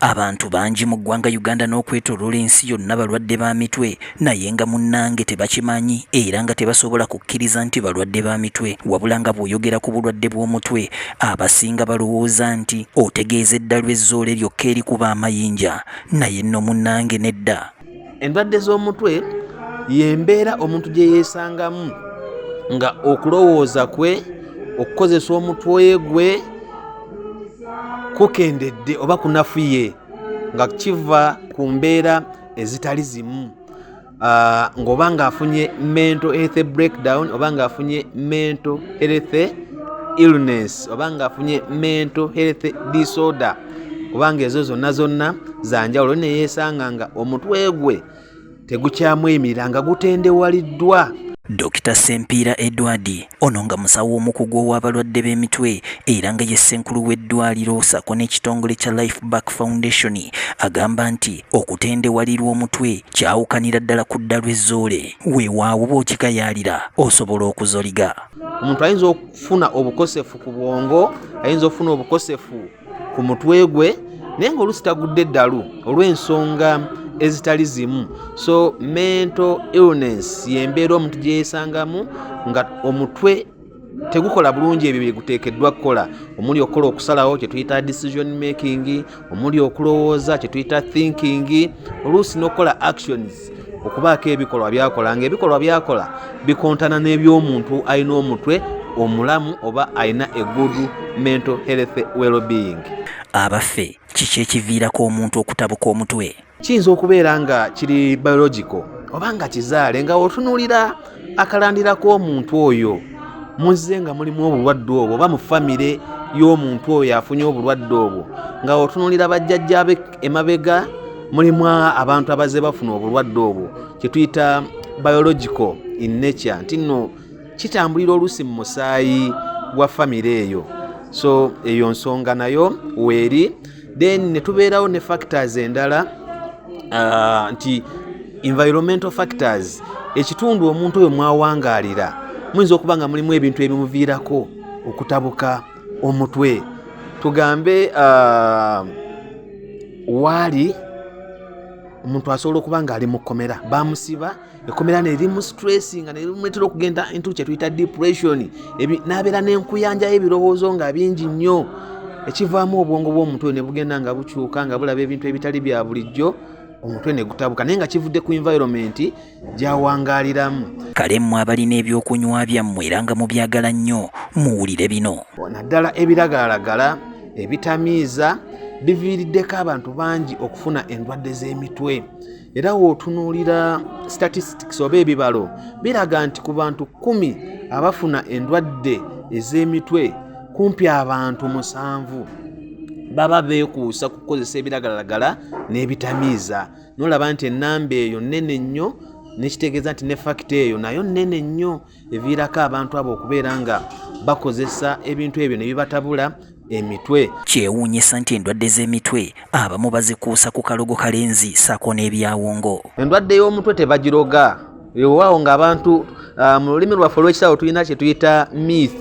Abantu bangi mu ggwanga Uganda n'okwetooloola ensi yonna balwadde ba mitwe naye nga munnange tebakimanyi era nga tebasobola kukkiriza nti balwadde ba mitwe wabula nga bw'oyogera ku bulwadde bw'omutwe abasinga balowooza nti otegeeza eddalu ezzoole lyokka erikuba amayinja naye nno munnange nedda. Endwadde z'omutwe y'embeera omuntu gye yeesangamu nga okulowooza kwe okukozesa omutwe gwe kukendedde oba kunafuye nga kiva ku mbeera ezitali zimu, ng'oba ng'afunye mental health breakdown oba ng'afunye mental health illness oba ng'afunye mental health disorder oba ng'ezo zonna za njawulo ne yeesanga nga omutwe gwe tegukyamuyimirira nga gutendewaliddwa. Dr. Sempiira Edward ono nga musawo omukugu ow'abalwadde b'emitwe era nga ye ssenkulu w'eddwaliro sako n'ekitongole kya Life Back Foundation agamba nti okutendewalirwa omutwe kyawukanira ddala ku ddalu ezzoole weewaawo bw'okikayaalira osobola okuzoliga. Omuntu ayinza okufuna obukosefu ku bwongo, ayinza okufuna obukosefu ku mutwe gwe naye ng'oluusi tagudde eddalu olw'ensonga ezitali zimu. So mental illness y'embeera omuntu gye yeesangamu nga omutwe tegukola bulungi ebyo bye guteekeddwa kukola, omuli okukola okusalawo kye tuyita decision making, omuli okulowooza kye tuyita thinking, oluusi n'okukola actions okubaako ebikolwa byakola ng'ebikolwa byakola bikontana n'eby'omuntu alina omutwe omulamu oba alina a good mental health well-being. Abaffe kiki ekiviirako omuntu okutabuka omutwe? Kiyinza okubeera nga kiri biological oba nga kizaale, nga otunuulira akalandira k'omuntu oyo muzze nga mulimu obulwadde obwo oba mu famire y'omuntu oyo afunye obulwadde obwo, nga otunuulira bajjajjaabe emabega mulimu abantu abazze bafuna obulwadde obwo, kye tuyita biological in nature, nti nno kitambulira oluusi mu musaayi gwa famire eyo. So eyo nsonga nayo weeri. Then ne tubeerawo ne factors endala, nti environmental factors, ekitundu omuntu oyo mwawangaalira muyinza okuba nga mulimu ebintu ebimuviirako okutabuka omutwe. Tugambe waali omuntu asobola okuba nga ali mu kkomera, bamusiba ekkomera nerimu stress nga nerimuleetera okugenda into kye tuyita depression, n'abeera n'enkuyanja y'ebirowoozo nga bingi nnyo, ekivaamu obwongo bw'omuntu oyo ne bugenda nga bukyuka nga bulaba ebintu ebitali bya bulijjo, omutwe ne gutabuka naye nga kivudde ku environment gy'awangaaliramu. Kale mmwe abalina ebyokunywa byammwe era nga mubyagala nnyo muwulire bino. Naddala ebiragalalagala ebitamiiza biviiriddeko abantu bangi okufuna endwadde z'emitwe. Era wootunuulira statistics oba ebibalo biraga nti ku bantu 10 abafuna endwadde ez'emitwe kumpi abantu 7 baba beekuusa kukozesa ebiragalalagala n'ebitamiiza. Nolaba nti ennamba eyo nnene nnyo, nekitegeeza nti ne fakita eyo nayo nnene nnyo eviirako abantu abo okubeera nga bakozesa ebintu ebyo ne bibatabula emitwe. Kyewuunyisa nti endwadde z'emitwe abamu bazikuusa ku kalogo kalenzi sako n'ebyawongo. Endwadde y'omutwe tebagiroga. Yowaawo ng'abantu mu lulimi lwaffe olw'ekisaawo tulina kye tuyita myth,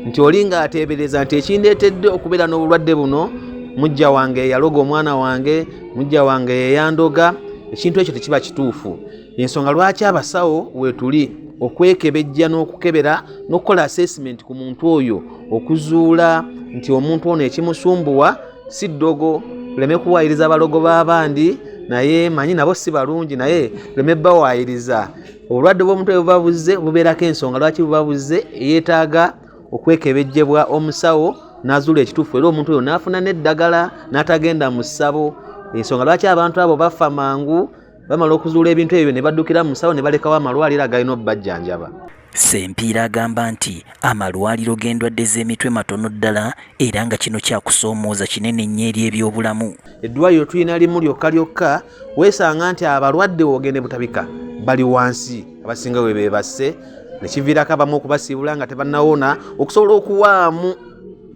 nti oli ng'ateebereza nti ekindeetedde okubeera n'obulwadde buno mujja wange yaloga omwana wange, mujja wange yeyandoga, ekintu ekyo tekiba kituufu. Ensonga lwaki abasawo weetuli okwekebejja n'okukebera n'okukola assessment ku muntu oyo okuzuula nti omuntu ono ekimusumbuwa si ddogo. Tuleme kuwaayiriza abalogo b'abandi, naye manyi nabo si balungi, naye tuleme bawaayiriza. Obulwadde bw'omutwe bubabuze bubeerako ensonga lwaki bubabuze, yeetaaga okwekebejjebwa omusawo n'azuula ekituufu, era omuntu oyo n'afuna n'eddagala n'atagenda mu ssabo. Ensonga lwaki abantu abo bafa mangu, bamala okuzuula ebintu ebyo ne baddukira mu musawo ne balekawo amalwaliro agalina obbajjanjaba. Sempiira agamba nti amalwaliro g'endwadde z'emitwe matono ddala era nga kino kyakusoomooza kinene nnyo eri ebyobulamu. Eddwaliro tulina limu lyokka weesanga nti abalwadde woogende butabika bali wansi, abasinga we beebasse, ne kiviirako abamu okubasiibula nga tebannawona, okusobola okuwaamu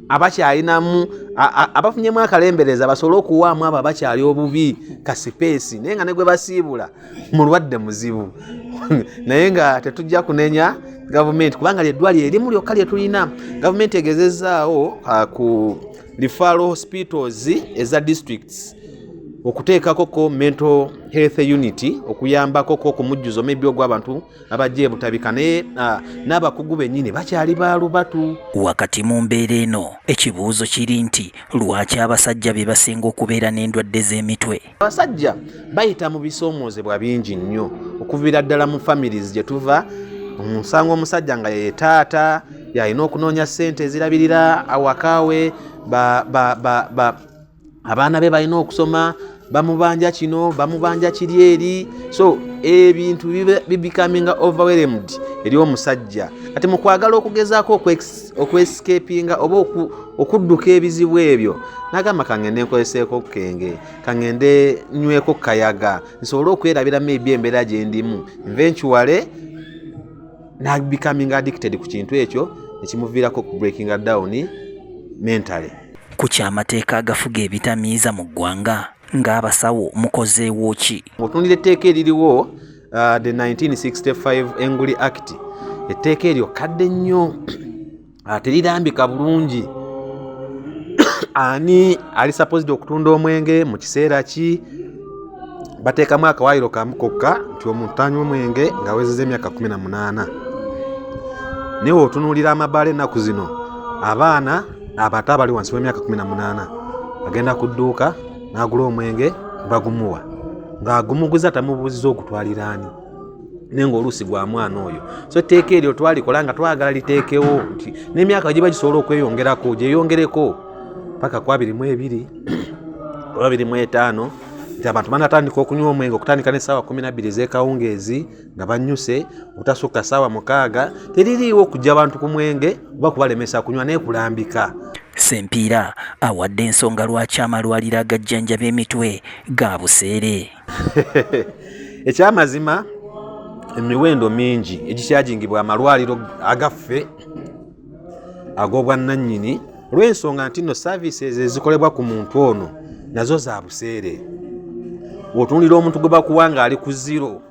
abakyalinamu abafunyemu akalembereza basobole okuwaamu abo abakyali obubi kasipeesi, naye nga ne gwe basiibula mulwadde muzibu. Naye nga tetujja kunenya gavumenti kubanga ly'eddwaliro erimu lyokka lye tulina. Gavumenti egezezaawo ku referral hospitals eza districts okuteekako mental health unit okuyambako okumujjuza omubbi ogw'abantu abajja ebutabika naye n'abakugu bennyini bakyali baalubatu. Wakati mu mbeera eno ekibuuzo kiri nti lwaki abasajja be basinga okubeera n'endwadde z'emitwe? Abasajja bayita mu bisoomoozebwa bingi nnyo okuviira ddala mu families gye tuva. Omusanga omusajja nga ye taata yalina okunoonya ssente ezirabirira awakaawe, abaana be balina okusoma, bamubanja kino bamubanja kiri eri, so ebintu becoming overwhelmed eri omusajja. Kati mu kwagala okugezaako okwescapinga oba okudduka ebizibu ebyo n'agamba kangende nkoleseeko kenge, kangende nyweko kayaga nsobole okwerabira maybe embeera gye ndimu. Eventually na becoming addicted ku kintu ekyo ekimuviirako ku breaking down mentally. Ku kyamateeka agafuga ebitamiiza mu ggwanga ng'abasawo mukozeewo ki? Otunulira etteeka eririwo the 1965 Enguli Act, etteeka eryo kadde nnyo terirambika bulungi. Ani ali supposed okutunda omwenge mu kiseera ki? Bateekamu akawaayiro kamu kokka nti omuntu anywa omwenge ng'awezezza emyaka 18. Naye otunuulira amabaala ennaku zino, abaana abato abali wansi w'emyaka 18 agenda ku dduuka n'agula omwenge bagumuwa, ng'agumuguza tamubuuziza okutwalira ani, naye ng'oluusi gwa mwana oyo. So etteeka eryo twalikola nga twagala liteekewo nti n'emyaka gye bagisobola okweyongerako gyeyongereko paka ku 22 oba 25 nti abantu banatandika okunywa omwenge okutandika n'essaawa 12 ez'ekawungeezi nga bannyuse obutasukka ssaawa 6. Teririiwo okujja abantu ku mwenge oba kubalemesa kunywa naye kulambika. Sempiira awadde ensonga lwaki amalwaliro agajjanjaba emitwe ga buseere. Ekyamazima emiwendo mingi egikyajingibwa amalwaliro agaffe ag'obwannannyini olw'ensonga nti nno services ezikolebwa ku muntu ono nazo za buseere. Otunulira omuntu gwe bakuwa ng'ali ku zero,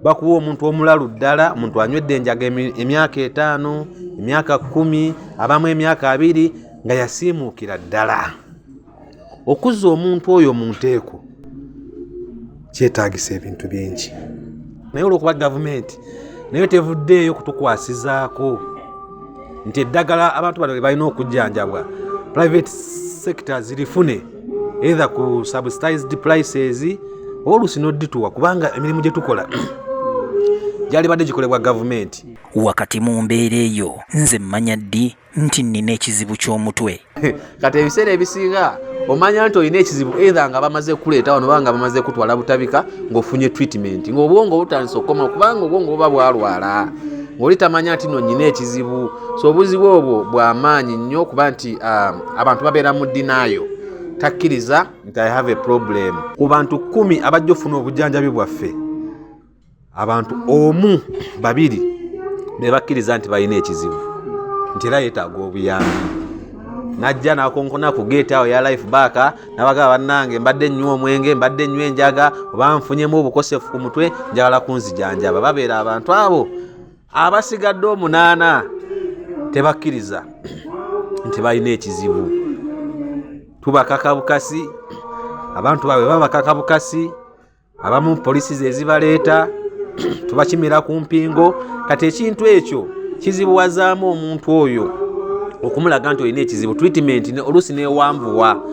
bakuwa omuntu omulalu ddala, omuntu anywedde enjaga emyaka 5, emyaka 10, abamu emyaka 2 nga yasiimuukira ddala. Okuzza omuntu oyo mu nteeko kyetaagisa ebintu bingi, naye olw'okuba gavumenti naye tevuddeeyo kutukwasizaako nti eddagala abantu bano balina okujjanjabwa private sector zirifune either ku subsidized prices oluusi n'oddituwa kubanga emirimu gye tukola gyali badde gikolebwa gavumenti. Wakati mu mbeera eyo nze mmanya ddi nti nnina ekizibu ky'omutwe. Kati ebiseera ebisinga omanya nti olina ekizibu either nga bamaze kuleeta wano oba nga bamaze kutwala butabika ng'ofunye treatment ng'obwongo butandise okukoma kubanga obwongo buba bwalwala ng'oli tamanya nti nno nnyina ekizibu. So obuzibu obwo bw'amaanyi nnyo kuba nti abantu babeera mu ddinaayo takkiriza nti I have a problem. Ku bantu 10 abajja ofuna obujjanjabi bwaffe abantu 1 2 be bakkiriza nti balina ekizibu nti era yeetaaga obuyambi. Najja n'akonkona ku gate awo ya life back n'abagamba bannange mbadde nnywa omwenge, mbadde nnywa enjaga oba nfunyemu obukosefu ku mutwe njagala kunzijanjaba. Babeera abantu abo abasigadde 8 tebakkiriza nti balina ekizibu. Tubakaka bukasi, abantu baabwe babakaka bukasi, abamu polisi zezibaleeta tubakimira ku mpingo. Kati ekintu ekyo kizibuwazaamu omuntu oyo okumulaga nti olina ekizibu. Treatment oluusi neewanvuwa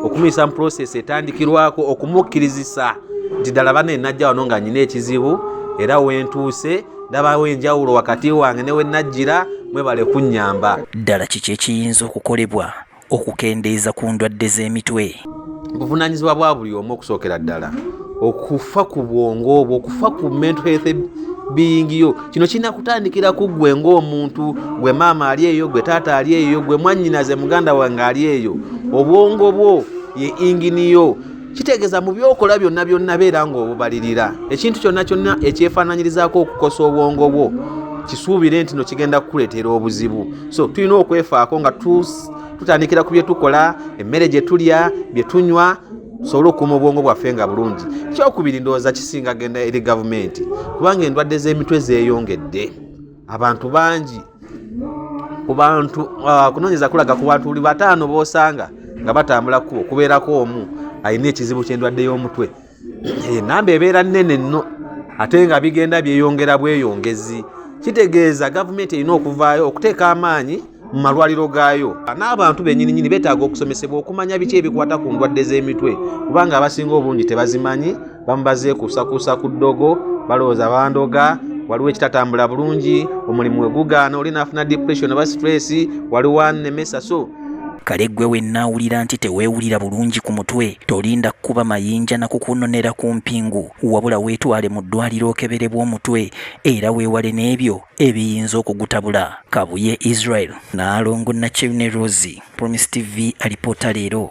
okumuyisa mu process etandikirwako okumukkirizisa nti ddala bane najja wano nga nyina ekizibu era wentuuse ndabawo enjawulo wakati wange ne wenajjira mwebale kunnyamba. Ddala kiki ekiyinza okukolebwa okukendeeza ku ndwadde z'emitwe? Buvunaanyizibwa bwa buli omu okusookera ddala okufa ku bwongo obwo, okufa ku mental health being yo. Kino kirina kutandikira ku ggwe ng'omuntu, gwe maama ali eyo, gwe taata ali eyo, gwe mwannyinaze muganda wange ali eyo. Obwongo bwo ye ingini yo. Kitegeeza mu byokola byonna beera ng'obubalirira. Ekintu kyonna ekyefaananyirizaako okukosa obwongo bwo kisuubire nti no kigenda kukuleetera obuzibu. So tulina okwefaako nga tutandikira ku bye tukola, emmere gye tulya, bye tunywa, tusobole okukuuma obwongo bwaffe nga bulungi. Ekyokubiri ndowooza kisinga genda eri gavumenti kubanga endwadde z'emitwe zeeyongedde. Abantu bangi ku bantu kunoonyeza kulaga ku bantu buli 5 b'osanga nga batambula kkubo kubeerako omu alina ekizibu ky'endwadde y'omutwe. Enamba ebeera nnene nno ate nga bigenda byeyongera bweyongezi. Kitegeeza gavumenti erina okuvaayo okuteeka amaanyi mu malwaliro gaayo. N'abantu bennyini beetaaga okusomesebwa okumanya biki ebikwata ku ndwadde z'emitwe, kubanga abasinga obungi tebazimanyi. Bamu bazeekuusakuusa ku ddogo, balowooza bandoga, waliwo ekitatambula bulungi, omulimu we gugaana, oli n'afuna depression oba stress, waliwo anemesa. So kale gwe wennaawulira nti teweewulira bulungi ku mutwe, tolinda kuba mayinja na kukunonera ku mpingu, wabula weetwale mu ddwaliro okeberebwa omutwe era weewale n'ebyo ebiyinza okugutabula. Kabuye Israel Naalongo Nakyune Rosie, Promise TV alipoota leero.